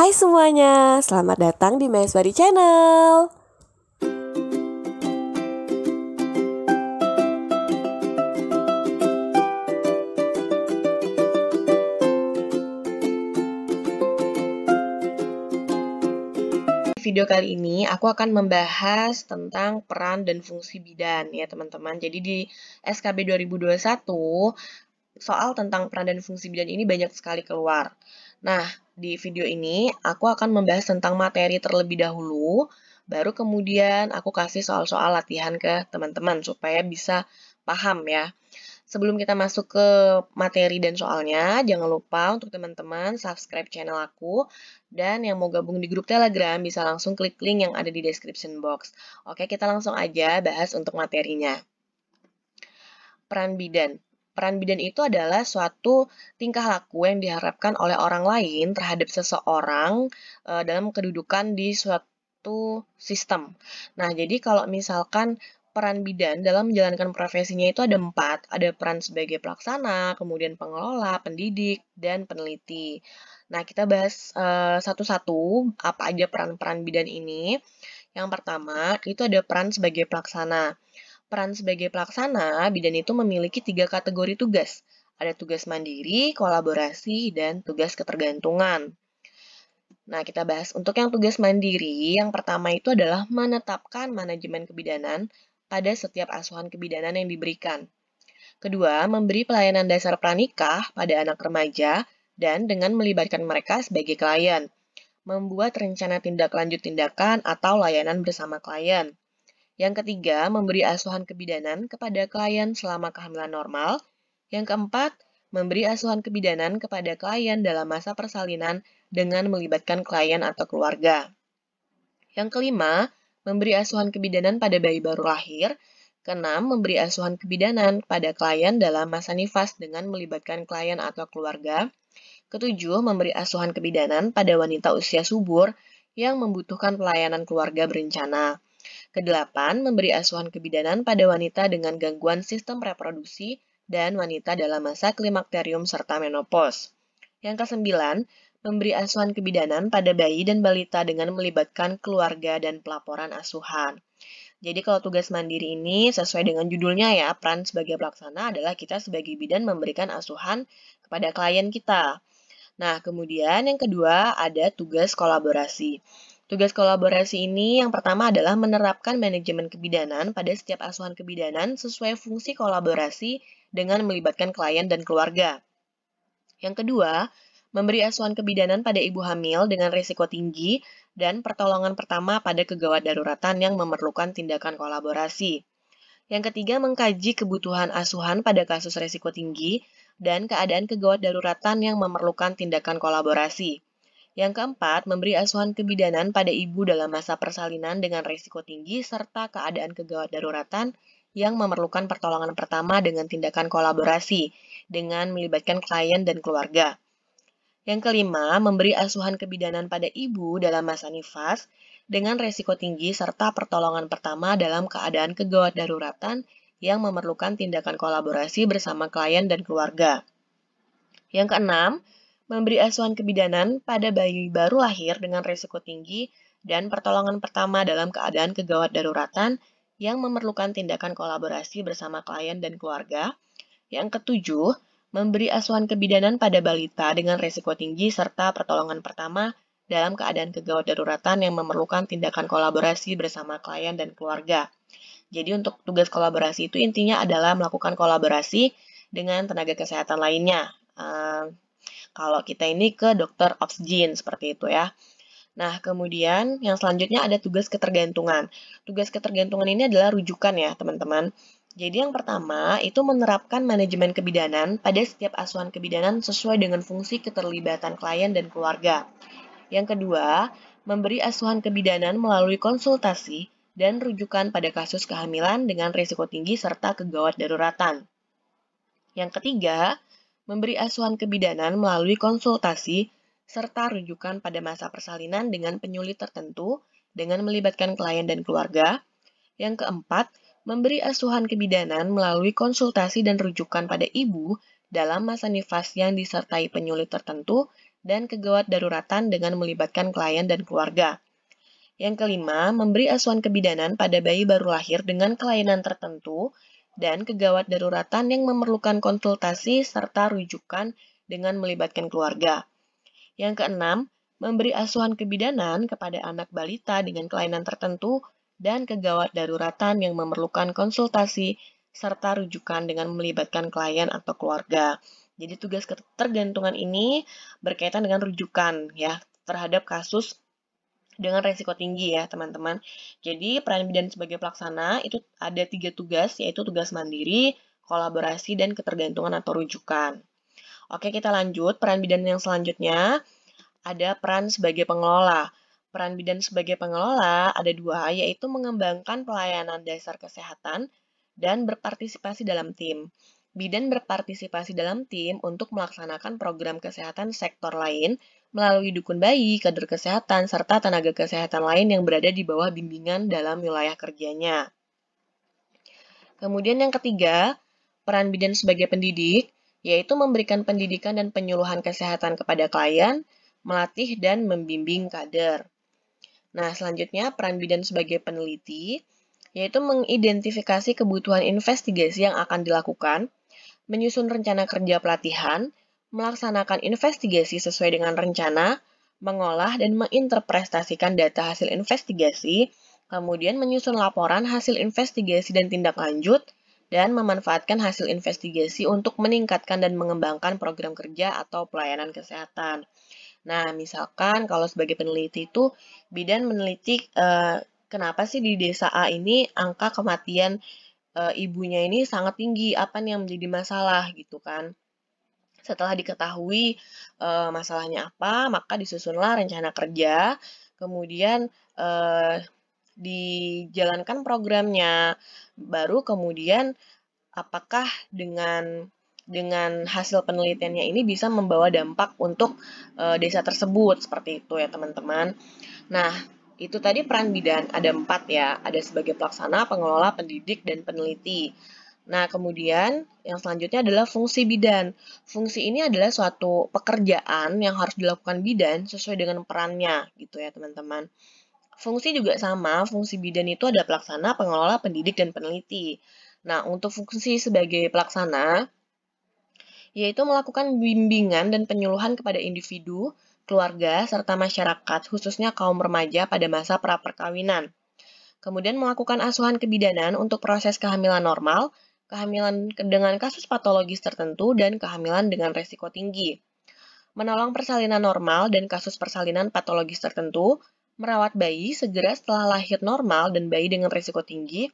Hai semuanya, selamat datang di Maheswari Channel. Video kali ini aku akan membahas tentang peran dan fungsi bidan ya teman-teman. Jadi di SKB 2021 soal tentang peran dan fungsi bidan ini banyak sekali keluar. Nah, di video ini aku akan membahas tentang materi terlebih dahulu, baru kemudian aku kasih soal-soal latihan ke teman-teman supaya bisa paham ya. Sebelum kita masuk ke materi dan soalnya, jangan lupa untuk teman-teman subscribe channel aku, dan yang mau gabung di grup Telegram bisa langsung klik link yang ada di description box. Oke, kita langsung aja bahas untuk materinya. Peran bidan. Peran bidan itu adalah suatu tingkah laku yang diharapkan oleh orang lain terhadap seseorang dalam kedudukan di suatu sistem. Nah, jadi kalau misalkan peran bidan dalam menjalankan profesinya itu ada 4. Ada peran sebagai pelaksana, kemudian pengelola, pendidik, dan peneliti. Nah, kita bahas satu-satu apa aja peran-peran bidan ini. Yang pertama, itu ada peran sebagai pelaksana. Peran sebagai pelaksana, bidan itu memiliki 3 kategori tugas. Ada tugas mandiri, kolaborasi, dan tugas ketergantungan. Nah, kita bahas untuk yang tugas mandiri, yang pertama itu adalah menetapkan manajemen kebidanan pada setiap asuhan kebidanan yang diberikan. Kedua, memberi pelayanan dasar pranikah pada anak remaja dan dengan melibatkan mereka sebagai klien. Membuat rencana tindak lanjut tindakan atau layanan bersama klien. Yang ketiga, memberi asuhan kebidanan kepada klien selama kehamilan normal. Yang keempat, memberi asuhan kebidanan kepada klien dalam masa persalinan dengan melibatkan klien atau keluarga. Yang kelima, memberi asuhan kebidanan pada bayi baru lahir. Keenam, memberi asuhan kebidanan pada klien dalam masa nifas dengan melibatkan klien atau keluarga. Ketujuh, memberi asuhan kebidanan pada wanita usia subur yang membutuhkan pelayanan keluarga berencana. Kedelapan, memberi asuhan kebidanan pada wanita dengan gangguan sistem reproduksi dan wanita dalam masa klimakterium serta menopause. Yang kesembilan, memberi asuhan kebidanan pada bayi dan balita dengan melibatkan keluarga dan pelaporan asuhan. Jadi kalau tugas mandiri ini sesuai dengan judulnya ya, peran sebagai pelaksana adalah kita sebagai bidan memberikan asuhan kepada klien kita. Nah, kemudian yang kedua ada tugas kolaborasi. Tugas kolaborasi ini yang pertama adalah menerapkan manajemen kebidanan pada setiap asuhan kebidanan sesuai fungsi kolaborasi dengan melibatkan klien dan keluarga. Yang kedua, memberi asuhan kebidanan pada ibu hamil dengan risiko tinggi dan pertolongan pertama pada kegawat daruratan yang memerlukan tindakan kolaborasi. Yang ketiga, mengkaji kebutuhan asuhan pada kasus risiko tinggi dan keadaan kegawat daruratan yang memerlukan tindakan kolaborasi. Yang keempat, memberi asuhan kebidanan pada ibu dalam masa persalinan dengan risiko tinggi serta keadaan kegawat daruratan yang memerlukan pertolongan pertama dengan tindakan kolaborasi dengan melibatkan klien dan keluarga. Yang kelima, memberi asuhan kebidanan pada ibu dalam masa nifas dengan risiko tinggi serta pertolongan pertama dalam keadaan kegawat daruratan yang memerlukan tindakan kolaborasi bersama klien dan keluarga. Yang keenam, memberi asuhan kebidanan pada bayi baru lahir dengan risiko tinggi dan pertolongan pertama dalam keadaan kegawat daruratan yang memerlukan tindakan kolaborasi bersama klien dan keluarga. Yang ketujuh, memberi asuhan kebidanan pada balita dengan risiko tinggi serta pertolongan pertama dalam keadaan kegawat daruratan yang memerlukan tindakan kolaborasi bersama klien dan keluarga. Jadi untuk tugas kolaborasi itu intinya adalah melakukan kolaborasi dengan tenaga kesehatan lainnya. Kalau kita ini ke dokter obsgin seperti itu ya. Nah, kemudian yang selanjutnya ada tugas ketergantungan. Tugas ketergantungan ini adalah rujukan ya, teman-teman. Jadi yang pertama itu menerapkan manajemen kebidanan pada setiap asuhan kebidanan sesuai dengan fungsi keterlibatan klien dan keluarga. Yang kedua, memberi asuhan kebidanan melalui konsultasi dan rujukan pada kasus kehamilan dengan risiko tinggi serta kegawat daruratan. Yang ketiga, memberi asuhan kebidanan melalui konsultasi serta rujukan pada masa persalinan dengan penyulit tertentu dengan melibatkan klien dan keluarga. Yang keempat, memberi asuhan kebidanan melalui konsultasi dan rujukan pada ibu dalam masa nifas yang disertai penyulit tertentu dan kegawat daruratan dengan melibatkan klien dan keluarga. Yang kelima, memberi asuhan kebidanan pada bayi baru lahir dengan kelainan tertentu dan kegawat daruratan yang memerlukan konsultasi serta rujukan dengan melibatkan keluarga. Yang keenam, memberi asuhan kebidanan kepada anak balita dengan kelainan tertentu dan kegawat daruratan yang memerlukan konsultasi serta rujukan dengan melibatkan klien atau keluarga. Jadi tugas ketergantungan ini berkaitan dengan rujukan ya terhadap kasus dengan resiko tinggi ya teman-teman. Jadi peran bidan sebagai pelaksana itu ada 3 tugas, yaitu tugas mandiri, kolaborasi, dan ketergantungan atau rujukan. Oke, kita lanjut. Peran bidan yang selanjutnya ada peran sebagai pengelola. Peran bidan sebagai pengelola ada 2, yaitu mengembangkan pelayanan dasar kesehatan dan berpartisipasi dalam tim. Bidan berpartisipasi dalam tim untuk melaksanakan program kesehatan sektor lain melalui dukun bayi, kader kesehatan, serta tenaga kesehatan lain yang berada di bawah bimbingan dalam wilayah kerjanya. Kemudian yang ketiga, peran bidan sebagai pendidik, yaitu memberikan pendidikan dan penyuluhan kesehatan kepada klien, melatih dan membimbing kader. Nah, selanjutnya peran bidan sebagai peneliti, yaitu mengidentifikasi kebutuhan investigasi yang akan dilakukan, menyusun rencana kerja pelatihan, melaksanakan investigasi sesuai dengan rencana, mengolah dan menginterpretasikan data hasil investigasi, kemudian menyusun laporan hasil investigasi dan tindak lanjut, dan memanfaatkan hasil investigasi untuk meningkatkan dan mengembangkan program kerja atau pelayanan kesehatan. Nah, misalkan kalau sebagai peneliti itu, bidan meneliti kenapa sih di desa A ini angka kematian ibunya ini sangat tinggi, apa nih yang menjadi masalah gitu kan. Setelah diketahui masalahnya apa, maka disusunlah rencana kerja, kemudian dijalankan programnya, baru kemudian apakah dengan hasil penelitiannya ini bisa membawa dampak untuk desa tersebut, seperti itu ya teman-teman. Nah, itu tadi peran bidan, ada 4 ya, ada sebagai pelaksana, pengelola, pendidik, dan peneliti. Nah, kemudian yang selanjutnya adalah fungsi bidan. Fungsi ini adalah suatu pekerjaan yang harus dilakukan bidan sesuai dengan perannya, gitu ya teman-teman. Fungsi juga sama, fungsi bidan itu ada pelaksana, pengelola, pendidik, dan peneliti. Nah, untuk fungsi sebagai pelaksana, yaitu melakukan bimbingan dan penyuluhan kepada individu, keluarga, serta masyarakat, khususnya kaum remaja pada masa pra-perkawinan. Kemudian melakukan asuhan kebidanan untuk proses kehamilan normal, kehamilan dengan kasus patologis tertentu, dan kehamilan dengan resiko tinggi. Menolong persalinan normal dan kasus persalinan patologis tertentu, merawat bayi segera setelah lahir normal dan bayi dengan resiko tinggi,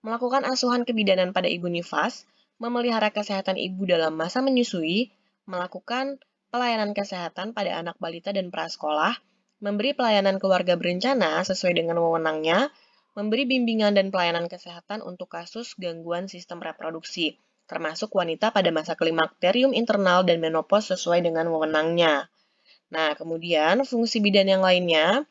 melakukan asuhan kebidanan pada ibu nifas, memelihara kesehatan ibu dalam masa menyusui, melakukan pelayanan kesehatan pada anak balita dan prasekolah, memberi pelayanan keluarga berencana sesuai dengan wewenangnya, memberi bimbingan dan pelayanan kesehatan untuk kasus gangguan sistem reproduksi, termasuk wanita pada masa klimakterium internal dan menopause sesuai dengan wewenangnya. Nah, kemudian fungsi bidan yang lainnya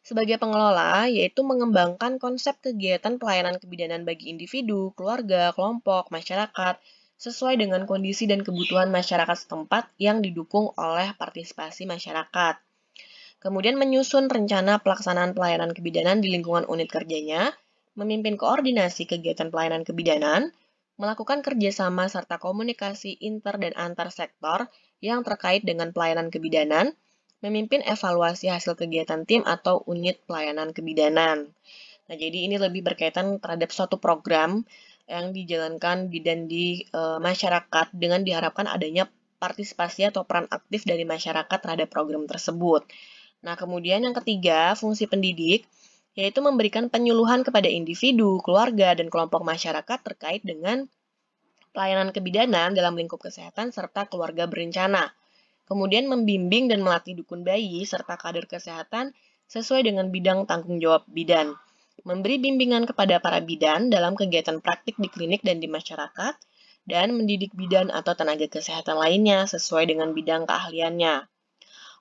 sebagai pengelola, yaitu mengembangkan konsep kegiatan pelayanan kebidanan bagi individu, keluarga, kelompok, masyarakat, sesuai dengan kondisi dan kebutuhan masyarakat setempat yang didukung oleh partisipasi masyarakat. Kemudian menyusun rencana pelaksanaan pelayanan kebidanan di lingkungan unit kerjanya, memimpin koordinasi kegiatan pelayanan kebidanan, melakukan kerjasama serta komunikasi inter dan antar sektor yang terkait dengan pelayanan kebidanan, memimpin evaluasi hasil kegiatan tim atau unit pelayanan kebidanan. Nah, jadi ini lebih berkaitan terhadap suatu program yang dijalankan bidan di masyarakat dengan diharapkan adanya partisipasi atau peran aktif dari masyarakat terhadap program tersebut. Nah, kemudian yang ketiga, fungsi pendidik, yaitu memberikan penyuluhan kepada individu, keluarga, dan kelompok masyarakat terkait dengan pelayanan kebidanan dalam lingkup kesehatan serta keluarga berencana. Kemudian membimbing dan melatih dukun bayi serta kader kesehatan sesuai dengan bidang tanggung jawab bidan. Memberi bimbingan kepada para bidan dalam kegiatan praktik di klinik dan di masyarakat, dan mendidik bidan atau tenaga kesehatan lainnya sesuai dengan bidang keahliannya.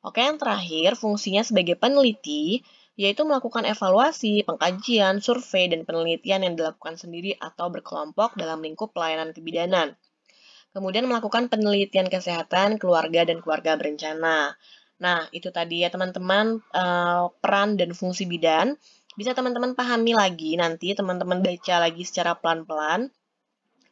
Oke, yang terakhir, fungsinya sebagai peneliti, yaitu melakukan evaluasi, pengkajian, survei, dan penelitian yang dilakukan sendiri atau berkelompok dalam lingkup pelayanan kebidanan. Kemudian melakukan penelitian kesehatan keluarga dan keluarga berencana. Nah, itu tadi ya teman-teman peran dan fungsi bidan. Bisa teman-teman pahami lagi, nanti teman-teman baca lagi secara pelan-pelan.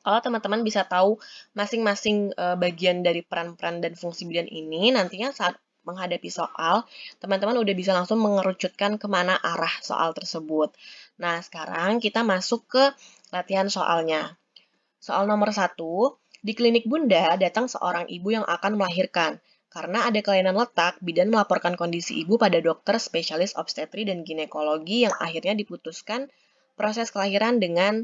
Kalau teman-teman bisa tahu masing-masing bagian dari peran-peran dan fungsi bidan ini, nantinya saat menghadapi soal, teman-teman udah bisa langsung mengerucutkan kemana arah soal tersebut. Nah, sekarang kita masuk ke latihan soalnya. Soal nomor 1, di klinik Bunda datang seorang ibu yang akan melahirkan. Karena ada kelainan letak, bidan melaporkan kondisi ibu pada dokter spesialis obstetri dan ginekologi yang akhirnya diputuskan proses kelahiran dengan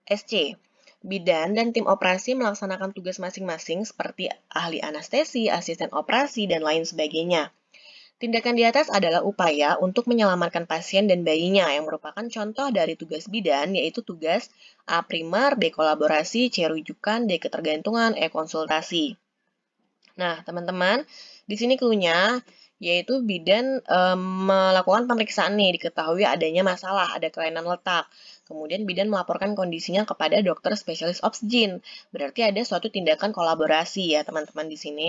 SC. Bidan dan tim operasi melaksanakan tugas masing-masing seperti ahli anestesi, asisten operasi, dan lain sebagainya. Tindakan di atas adalah upaya untuk menyelamatkan pasien dan bayinya yang merupakan contoh dari tugas bidan, yaitu tugas A. Primer, B. Kolaborasi, C. Rujukan, D. Ketergantungan, E. Konsultasi. Nah, teman-teman, di sini clue-nya yaitu bidan melakukan pemeriksaan nih, diketahui adanya masalah, ada kelainan letak. Kemudian bidan melaporkan kondisinya kepada dokter spesialis obsgin. Berarti ada suatu tindakan kolaborasi ya teman-teman di sini.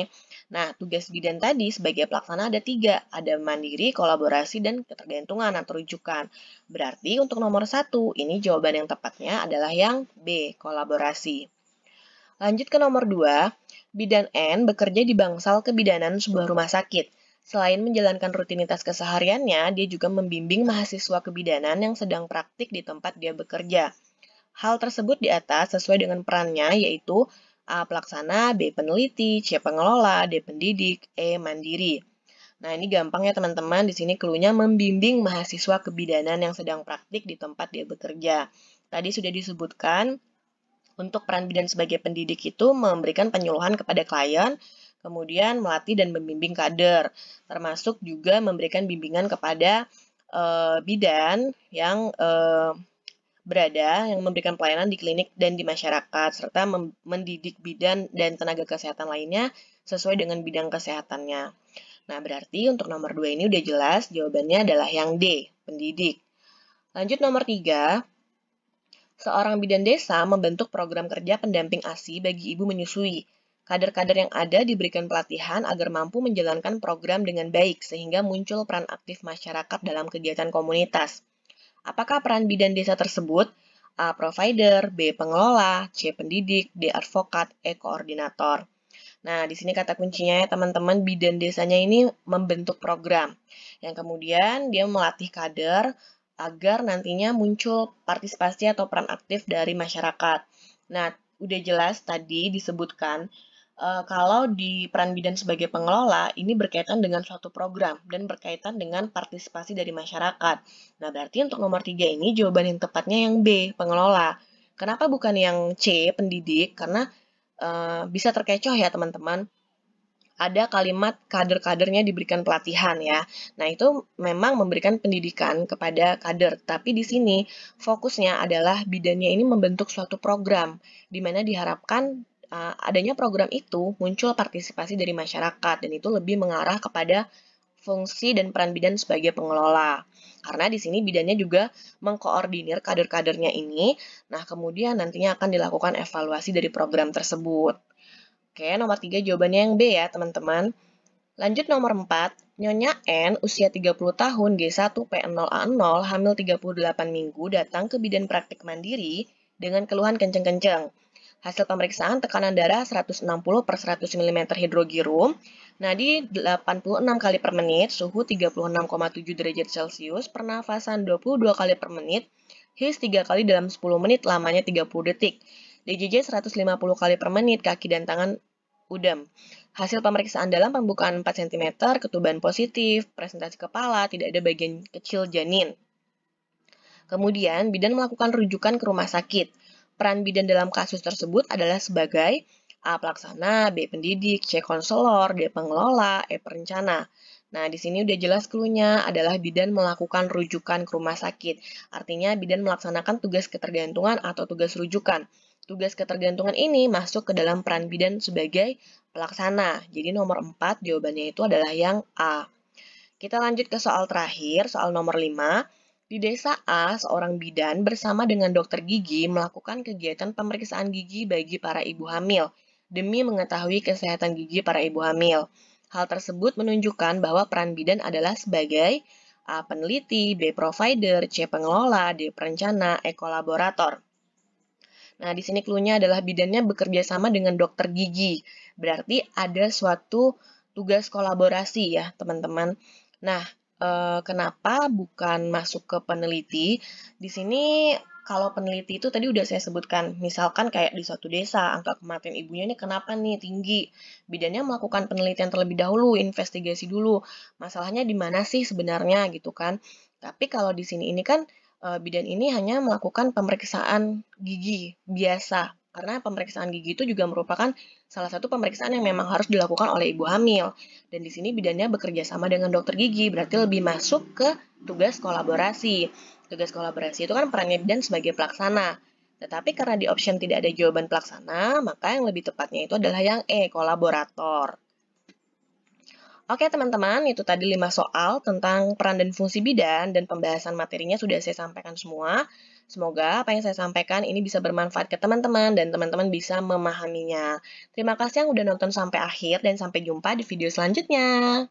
Nah, tugas bidan tadi sebagai pelaksana ada 3. Ada mandiri, kolaborasi, dan ketergantungan atau rujukan. Berarti untuk nomor 1, ini jawaban yang tepatnya adalah yang B, kolaborasi. Lanjut ke nomor 2, Bidan N bekerja di bangsal kebidanan sebuah rumah sakit. Selain menjalankan rutinitas kesehariannya, dia juga membimbing mahasiswa kebidanan yang sedang praktik di tempat dia bekerja. Hal tersebut di atas sesuai dengan perannya, yaitu A. Pelaksana, B. Peneliti, C. Pengelola, D. Pendidik, E. Mandiri. Nah, ini gampang ya teman-teman. Di sini clue-nya membimbing mahasiswa kebidanan yang sedang praktik di tempat dia bekerja. Tadi sudah disebutkan, untuk peran bidan sebagai pendidik itu memberikan penyuluhan kepada klien, kemudian melatih dan membimbing kader, termasuk juga memberikan bimbingan kepada bidan yang yang memberikan pelayanan di klinik dan di masyarakat, serta mendidik bidan dan tenaga kesehatan lainnya sesuai dengan bidang kesehatannya. Nah, berarti untuk nomor 2 ini udah jelas, jawabannya adalah yang D, pendidik. Lanjut nomor 3, seorang bidan desa membentuk program kerja pendamping ASI bagi ibu menyusui. Kader-kader yang ada diberikan pelatihan agar mampu menjalankan program dengan baik sehingga muncul peran aktif masyarakat dalam kegiatan komunitas. Apakah peran bidan desa tersebut? A. Provider, B. Pengelola, C. Pendidik, D. Advokat, E. Koordinator. Nah, di sini kata kuncinya ya teman-teman, bidan desanya ini membentuk program yang kemudian dia melatih kader agar nantinya muncul partisipasi atau peran aktif dari masyarakat. Nah, udah jelas tadi disebutkan kalau di peran bidan sebagai pengelola ini berkaitan dengan suatu program dan berkaitan dengan partisipasi dari masyarakat. Nah, berarti untuk nomor 3 ini jawaban yang tepatnya yang B, pengelola. Kenapa bukan yang C, pendidik? Karena bisa terkecoh ya teman-teman. Ada kalimat kader-kadernya diberikan pelatihan ya. Nah, itu memang memberikan pendidikan kepada kader, tapi di sini fokusnya adalah bidannya ini membentuk suatu program di mana diharapkan adanya program itu muncul partisipasi dari masyarakat dan itu lebih mengarah kepada fungsi dan peran bidan sebagai pengelola. Karena di sini bidannya juga mengkoordinir kader-kadernya ini. Nah, kemudian nantinya akan dilakukan evaluasi dari program tersebut. Oke, nomor 3 jawabannya yang B ya, teman-teman. Lanjut nomor 4, Nyonya N, usia 30 tahun, G1P0A0, hamil 38 minggu, datang ke bidan praktik mandiri dengan keluhan kenceng-kenceng. Hasil pemeriksaan tekanan darah 160 per 100 mm hidrogirum, nadi 86 kali per menit, suhu 36,7 derajat Celcius, pernafasan 22 kali per menit, HIS 3 kali dalam 10 menit, lamanya 30 detik. DJJ 150 kali per menit, kaki dan tangan udam. Hasil pemeriksaan dalam pembukaan 4 cm, ketuban positif, presentasi kepala, tidak ada bagian kecil janin. Kemudian, bidan melakukan rujukan ke rumah sakit. Peran bidan dalam kasus tersebut adalah sebagai A. Pelaksana, B. Pendidik, C. Konselor, D. Pengelola, E. Perencana. Nah, di sini udah jelas clue-nya adalah bidan melakukan rujukan ke rumah sakit. Artinya, bidan melaksanakan tugas ketergantungan atau tugas rujukan. Tugas ketergantungan ini masuk ke dalam peran bidan sebagai pelaksana. Jadi nomor 4 jawabannya itu adalah yang A. Kita lanjut ke soal terakhir, soal nomor 5. Di desa A, seorang bidan bersama dengan dokter gigi melakukan kegiatan pemeriksaan gigi bagi para ibu hamil demi mengetahui kesehatan gigi para ibu hamil. Hal tersebut menunjukkan bahwa peran bidan adalah sebagai A. Peneliti, B. Provider, C. Pengelola, D. Perencana, E. Kolaborator. Nah, di sini clue-nya adalah bidannya bekerja sama dengan dokter gigi. Berarti ada suatu tugas kolaborasi ya, teman-teman. Nah, kenapa bukan masuk ke peneliti? Di sini kalau peneliti itu tadi udah saya sebutkan, misalkan kayak di suatu desa, angka kematian ibunya ini kenapa nih tinggi? Bidannya melakukan penelitian terlebih dahulu, investigasi dulu. Masalahnya di mana sih sebenarnya gitu kan? Tapi kalau di sini ini kan bidan ini hanya melakukan pemeriksaan gigi biasa. Karena pemeriksaan gigi itu juga merupakan salah satu pemeriksaan yang memang harus dilakukan oleh ibu hamil. Dan di sini bidannya bekerja sama dengan dokter gigi, berarti lebih masuk ke tugas kolaborasi. Tugas kolaborasi itu kan perannya bidan sebagai pelaksana. Tetapi karena di option tidak ada jawaban pelaksana, maka yang lebih tepatnya itu adalah yang E, kolaborator. Oke teman-teman, itu tadi 5 soal tentang peran dan fungsi bidan dan pembahasan materinya sudah saya sampaikan semua. Semoga apa yang saya sampaikan ini bisa bermanfaat ke teman-teman dan teman-teman bisa memahaminya. Terima kasih yang udah nonton sampai akhir dan sampai jumpa di video selanjutnya.